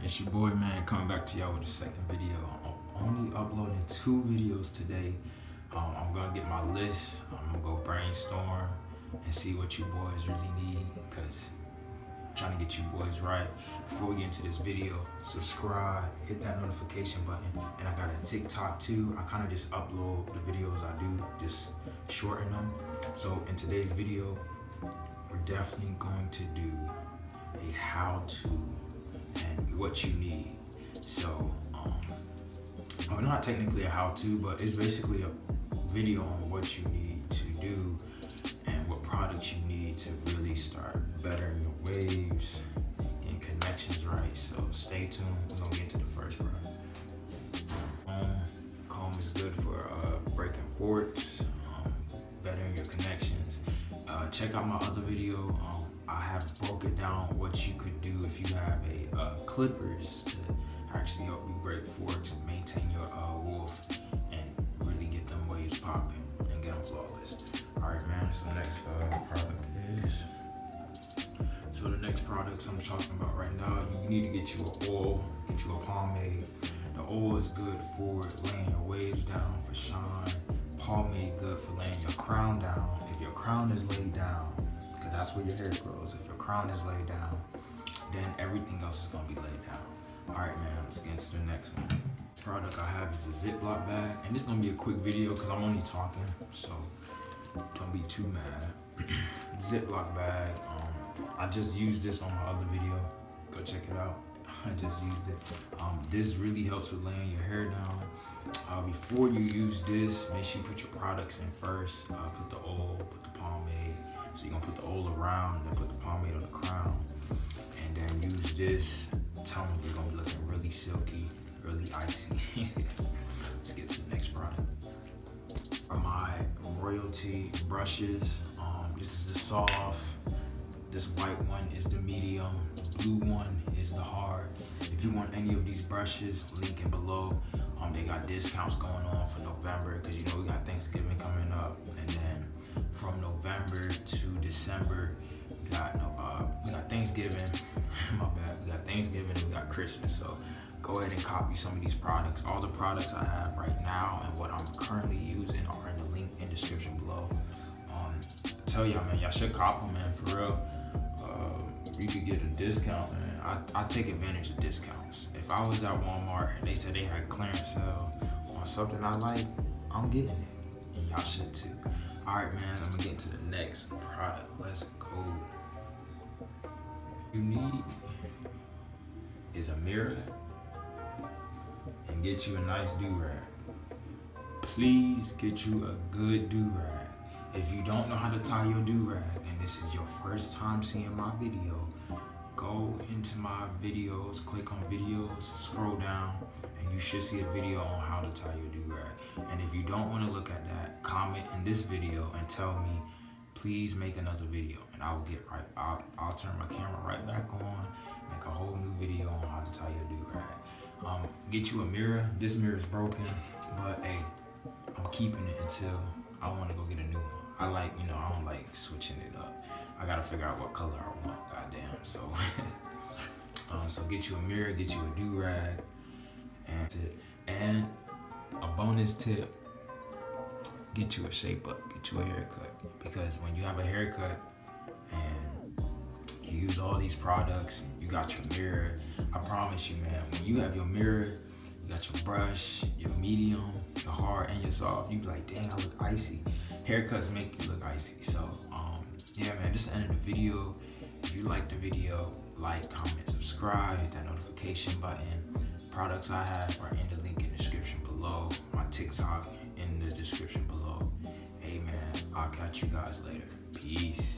It's your boy, man, coming back to y'all with a second video. I'm only uploading 2 videos today. I'm gonna get my list. I'm gonna go brainstorm and see what you boys really need, because I'm trying to get you boys right. Before we get into this video, subscribe, hit that notification button, and I got a TikTok too. I kind of just upload the videos I do, just shorten them. So in today's video, we're definitely going to do a how-to and what you need. So not technically a how-to, but it's basically a video on what you need to do and what products you need to really start bettering your waves, getting connections right. So stay tuned. We're gonna get into the first product. Comb is good for breaking forks, bettering your connections. Check out my other video. I have broken down what you could do if you have a clippers to actually help you break forks and maintain your wolf and really get them waves popping and get them flawless. All right, man. So the next products I'm talking about right now, you need to get you an oil, get you a pomade. The oil is good for laying your waves down for shine. Pomade good for laying your crown down. If your crown is laid down, because that's where your hair grows. If your crown is laid down, then everything else is gonna be laid down. All right, man, let's get into the next one. The product I have is a Ziploc bag, and this is gonna be a quick video because I'm only talking, so don't be too mad. Ziploc bag, I just used this on my other video. Go check it out. I just used it. This really helps with laying your hair down. Before you use this, make sure you put your products in first. Put the oil, put the pomade. So you're gonna put the oil around and then put the pomade on the crown. And then use this. Tell me you're gonna be looking really silky, really icy. Let's get to the next product. For my royalty brushes, this is the soft. This white one is the medium. The blue one is the hard. If you want any of these brushes, link in below. They got discounts going on for November, because you know we got Thanksgiving coming up, and then from November to December we got Thanksgiving. My bad. We got Thanksgiving and we got Christmas. So go ahead and copy some of these products. All the products I have right now and what I'm currently using are in the link in the description below. Tell y'all, man, y'all should cop them, man, for real. You could get a discount, man. I take advantage of discounts. If I was at Walmart and they said they had clearance sale on something I like, I'm getting it, and y'all should too. All right, man, I'm gonna get into the next product. Let's go. You need is a mirror and get you a nice do-rag. Please get you a good do-rag. If you don't know how to tie your do-rag and this is your first time seeing my video, go into my videos, click on videos, scroll down, and you should see a video on how to tie your do-rag. And if you don't want to look at that, comment in this video and tell me, please make another video, and I will get right. I'll turn my camera right back on, make a whole new video on how to tie your do-rag. Get you a mirror. This mirror is broken, but hey, I'm keeping it until I want to go get a new one. I don't like switching it up. I gotta figure out what color I want, goddamn. So, so get you a mirror, get you a do-rag, and a bonus tip: get you a shape up, get you a haircut. Because when you have a haircut and you use all these products, and you got your mirror, I promise you, man, when you have your mirror, you got your brush, your medium, your hard, and your soft, you be like, dang, I look icy. Haircuts make you look icy. So, yeah, man, just end of the video. If you like the video, like, comment, subscribe, hit that notification button. Products I have are in the link in the description below. My TikTok in the description below. Hey, man, I'll catch you guys later. Peace.